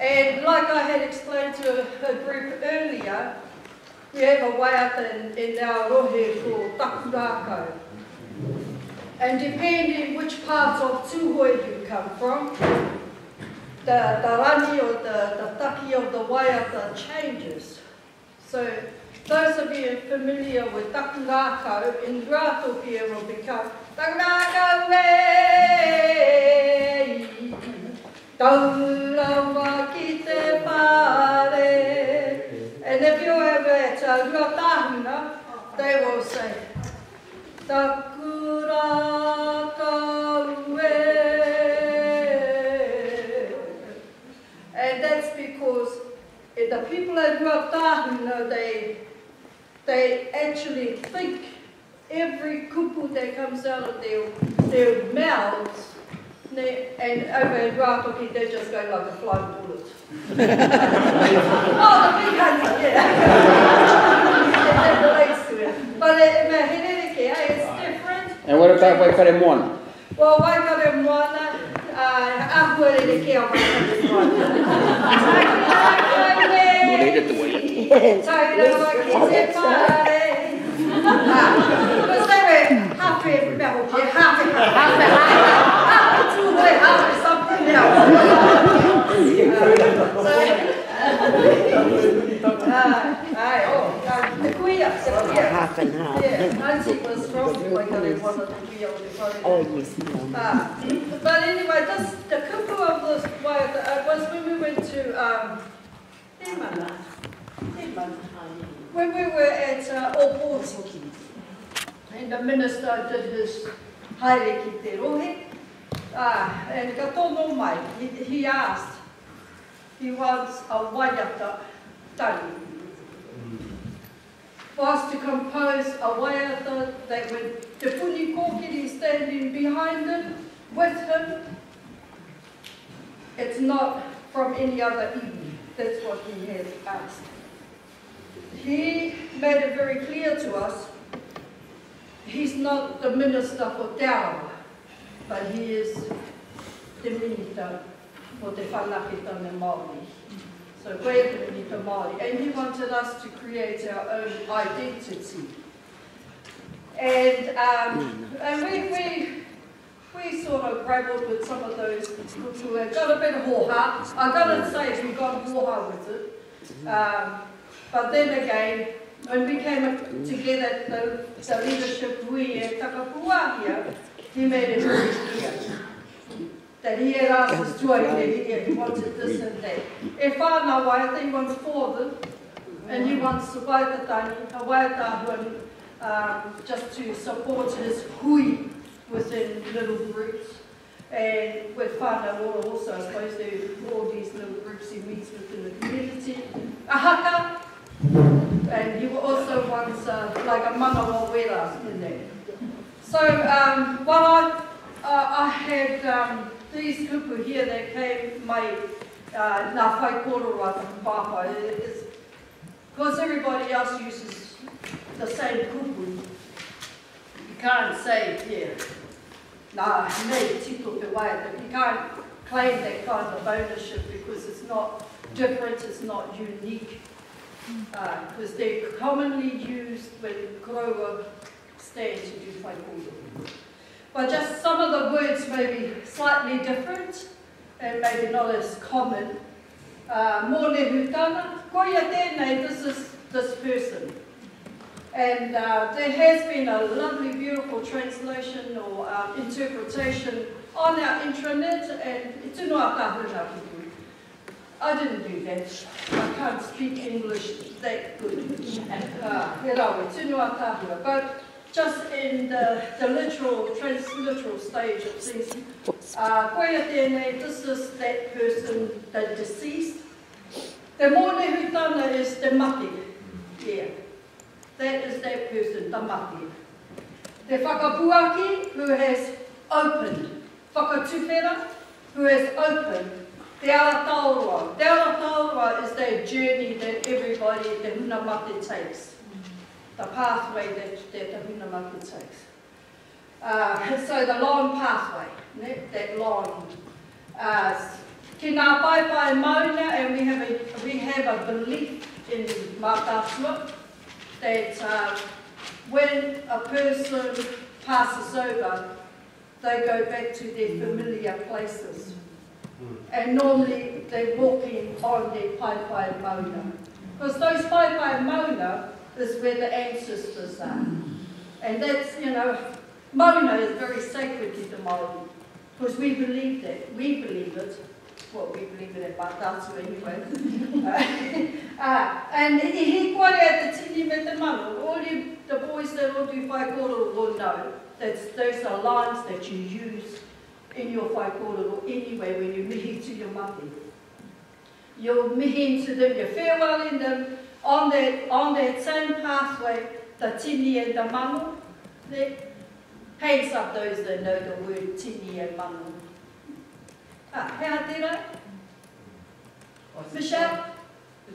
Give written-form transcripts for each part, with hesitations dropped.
And like I had explained to a group earlier, we have a waiata in our rohe called takurākau. And depending which parts of Tūhoe you come from, the rani or the taki of the waiata changes. So those of you familiar with takurākau, in Rātopi it will become takurākau rei, taurawa ki te pare. And if you're ever at Ruatahuna, they will say, takurākau rei. And that's because the people at Ruatahuna, they actually think every kupu that comes out of their mouths, and over in Rātopi, they just go like a flying bullet. Oh, the big hunter, yeah. That relates to it. But it's different. And what about Waikare Moana? Well, Waikare Moana, Ahuarereke o Waikare Moana. Taurawa ki te pare. Because they were half every battle, half Tūhoe, half something else. Half and half. Yeah, Nancy was from Waikare Moana, the kuia o te whare. Oh, yes, But anyway, the kupu of this waiata was when we went to when we were at Opoti, and the minister did his haere ki te rohe, and ka tono mai, he asked, he wants a waiata tari. For us to compose a waiata that with te puni kōkiri standing behind him, with him, it's not from any other iwi. That's what he has asked. He made it very clear to us, he's not the minister for Te Arawa, but he is the minister for Te Whanaketanga Māori. So we're the minister Māori, and he wanted us to create our own identity. And we sort of grappled with some of those who had got a bit of hoha. I got to say, we got hoha with it. But then again, when we came together, the leadership we at Takapuahia, he made it very clear that he had asked us to he wanted this and that. E whānau waiata, he wants for them, and he wants a waiatahuan just to support his hui within little groups. And with whānau ora also, I suppose there are all these little groups he meets within the community. A haka, and he also wants like a manawa wera in there. So while I had these kupu here that came my nā whai kōrero ata pāpai, because everybody else uses the same kupu, you can't say, yeah, nā, nei tito te waiata. You can't claim that kind of ownership because it's not different, it's not unique. Because they're commonly used when koroa stand to do whai kōrero. But just some of the words may be slightly different and maybe not as common. Mōne hutana, koia tēnei, this is this person. And there has been a lovely, beautiful translation or interpretation on our intranet, and it's inua tahuna kupu. I didn't do that. I can't speak English that good. He rawe, it's inua tahuna. But just in the literal, transliteral stage of things, koia tēnei, this is that person, the deceased. Te mōne hutana is te mati. Yeah. That is that person, the mati. Te whakapuaki, who has opened. Whakatūwhera, who has opened. Te ara taurua. Te ara taurua is that journey that everybody, te huna mate takes. The pathway that the huna mate takes. So the long pathway, that long. ki ngā pai mauna, and we have a belief in Mātātua that when a person passes over, they go back to their familiar places. And normally they're walking on their pai mauna. Because those pai mauna is where the ancestors are. And that's, you know, mauna is very sacred to the Māori. Because we believe that. We believe it. Well, we believe it at Mātātua anyway. And he koe at the tini me te manu. All the boys that will do whaikoro will know that those are lines that you use in your whaikoro anyway when you mihi to your mati. You're mihi to them, you're farewelling them on that same pathway, the tini and the manu. Hands up those that know the word tini and manu. Hea tērā? Michelle?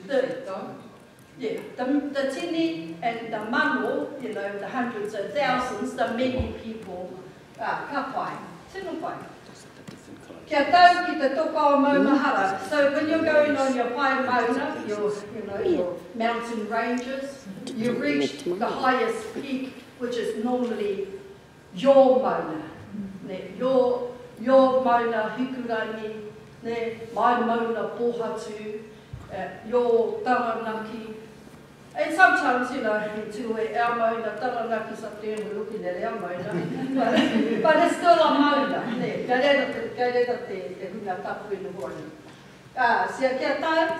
The tini and the manu, you know, the hundreds and thousands, the many people, ka pai, tino pai. Kia tau ki te toka o Maumahara. So when you're going on your pai mauna, your mountain ranges, you reach the highest peak, which is normally your mauna. Your mauna hikurani, my mauna pohatu, your taranaki. And sometimes, you know, our mauna, taranaki's up there and we're looking at our mauna. But it's still a mauna.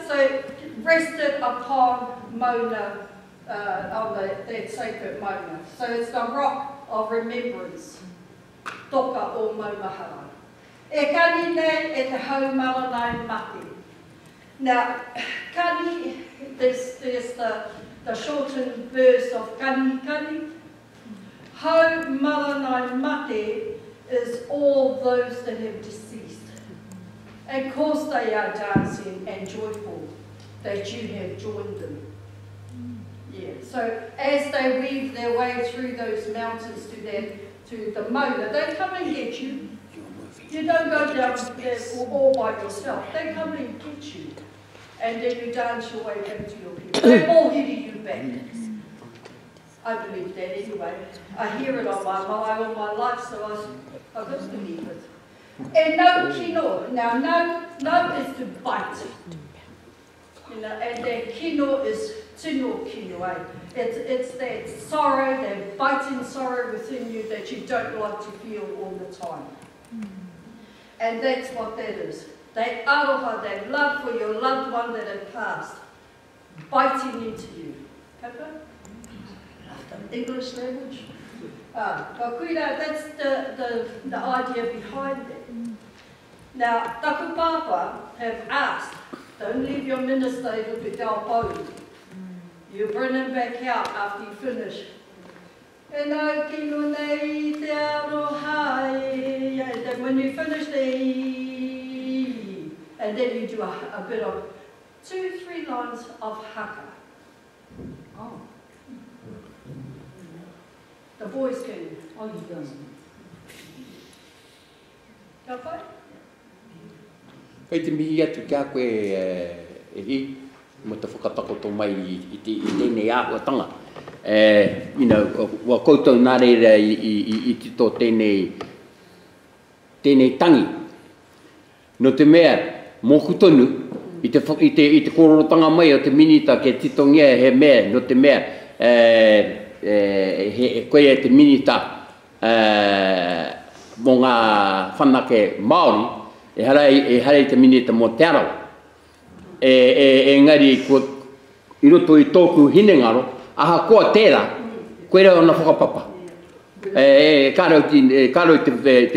So rested upon mauna, on that sacred mauna. So it's the rock of remembrance. Toka o Maumahara. E kani nei e te haumaranai mati. Now, kani, there's the shortened verse of kani. Haumaranai mati is all those that have deceased. And of course they are dancing and joyful that you have joined them. Yeah. So as they weave their way through those mountains to the mauna, they come and get you. You don't go down there all by yourself. They come and get you. And then you dance your way back to your people. They all hitting you back. I believe that anyway. I hear it on all my life, so I just believe it. And no kino. Now, no is to bite. You know, and then kino is tino kino. It's that sorrow, that biting sorrow within you that you don't like to feel all the time. And that's what that is. That aroha, that love for your loved one that had passed, biting into you. Kapa? English language? Kakuira, that's the idea behind it. Now, Taku Papa have asked, don't leave your minister to tell Pauli. You bring him back out after you finish. And then when you finish and then you do a bit of 2-3 lines of haka. Oh. The boys can. Oh, you don't. Ka Kei te mihi atu kia koe e hi, mo te whakatakoto mai i tēnei āhuatanga. You know, wa koutou nā reira i tito tēnei tangi. No te mea, mōku tonu, i te kororotanga mai o te minita ke titongia he mea, no te mea, koe e te minita mō ngā whanake Māori, e harai te minita mō te arau. Engari, i roto i tōku hinengaro, aha koa tērā, koe rau na whakapapa. Kāro te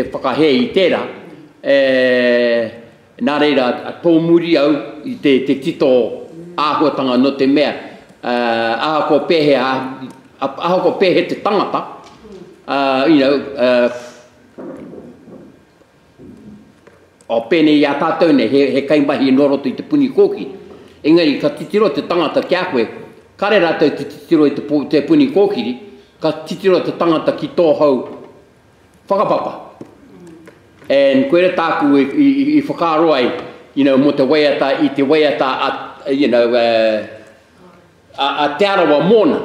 whakahe i tērā, nā reira tō muri au i te tito āhuatanga no te mea, aha ko pehe te tangata, you know, o pēne i a tātou nei, he kaimahi noroto i te puni kōki. Engari, ka titiro te tangata kia koe, kare rātou te titiro i te puni kōkiri, ka titiro te tangata ki tō hau whakapapa. And koe re tāku i whakaroai mo te waiata I te waiata a te arawa mōna.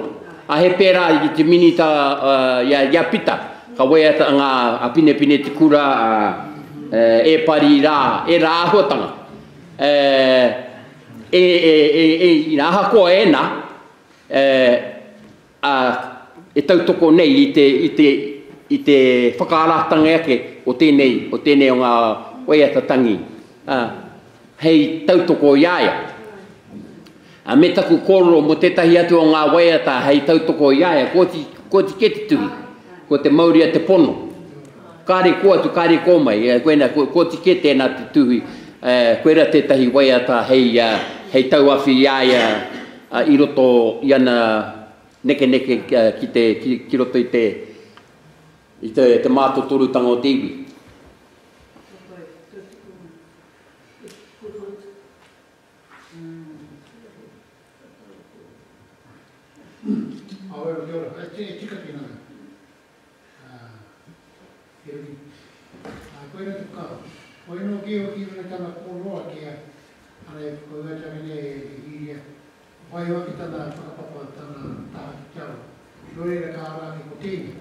A he pērā I te minita ia pita, ka waiata ngā a pine te kura e pari rā, e rā ahuatanga. Ina aha koa e tautoko nei I te whakaaratanga ake o tēnei o ngā waiata tangi. Hei tautoko iaia. Me taku koro mo tetahi atu o ngā waiata hei tautoko iaia, ko ti kete tuhi, ko te mauria te pono. Kāre ko atu, kāre ko mai, ko ti kete nā te tuhi, koera tetahi waiata hei tauawhi iaia I roto I ana neke ki roto I te mātotorutanga o te iwi. Aoe, kia ora. E tika ki nana. Koe na te whakaro. Koe no ki o ki wana tana koroa kia, ane koe wai tangene e hiria. Wai waki tana whakapapa tana taha ki tiaro. Rore na ka araki ko tēnei.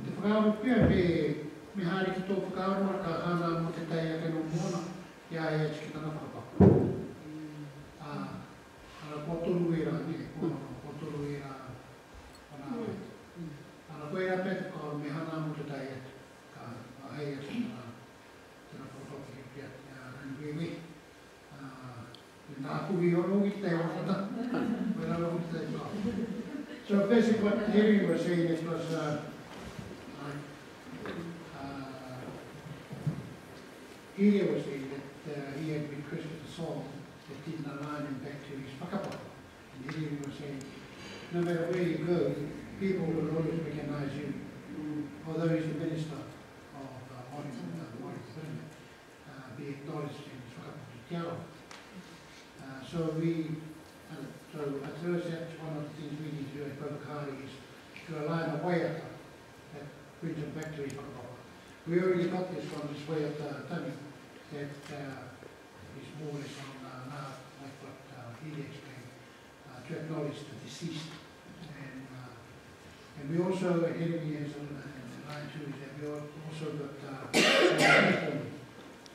Te whakaro pia me haere ki tō whakaro ka hana mo te tai ake no mōna, ia e tiki tana whakapapa. Ana kotoru e rā, kotoru e rā. Ana koe rā pēta ka me hana mo te tai atu, ka hei atu tēnā whakapapa ki pia, rani wewe. Nā kuhi oro ki te whakata, koe rā oro ki te whakapapa. So basically what Harry was saying, it was Ilya was saying that he had requested a song that didn't align him back to his whakapapa. And Ilya was saying, no matter where you go, people will always recognize you. Although he's the minister of Wellington, be acknowledged in his whakapapa ki tiaro. So at first that's one of the things we need to do at Pokahari is to align a waiata that brings him back to his whakapapa. We already got this from this waiata tangi that is more or less on now, like what he explained, to acknowledge the deceased. And we also, ahead of me as a line two, is that we also got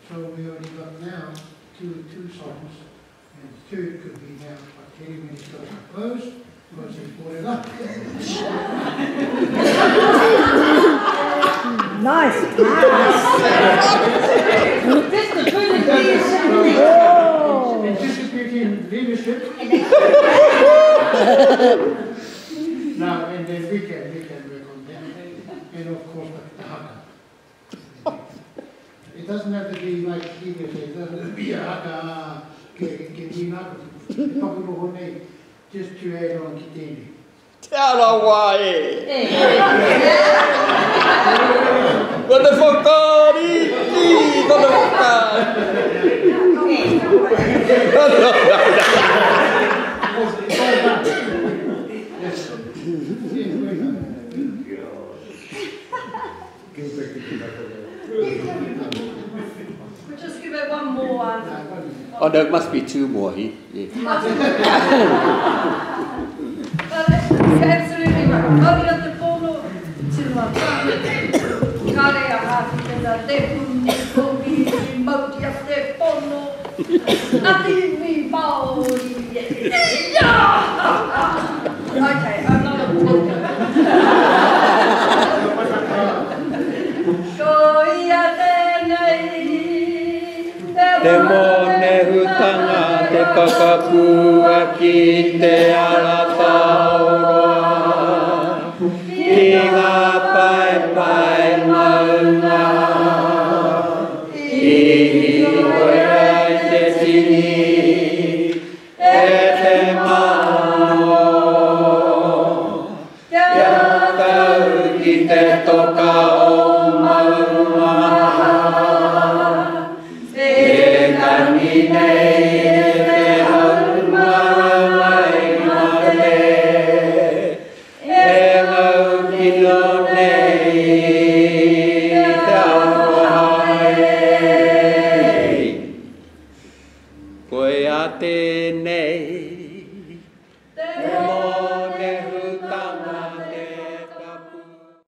so we already got now two songs. And the third could be now what Terry when he's got to close, because he's brought it up. Nice. Anticipating leadership. Now, and then we can work on that. And of course, the haka. It doesn't have to be like he said, it doesn't have to be a haka. Just to add on ki tēnei. Te arawa e! Kona whakari! Kona whakari! We'll just give it one more one. Oh, there must be two more. Yeah. Absolutely right. Maria te pono, tira tāne, kare a hāti tēnā te puni, kogi, i mauti a te pono, ati mi Māori. Okay, I'm not a talker. Ko ia tēnei, Te mone hutanga te kakapua ki te alata oroa. Ki ngā pai maunga. I koe te tini e te mano. Kia tau ki te toka o maunga. tēnei.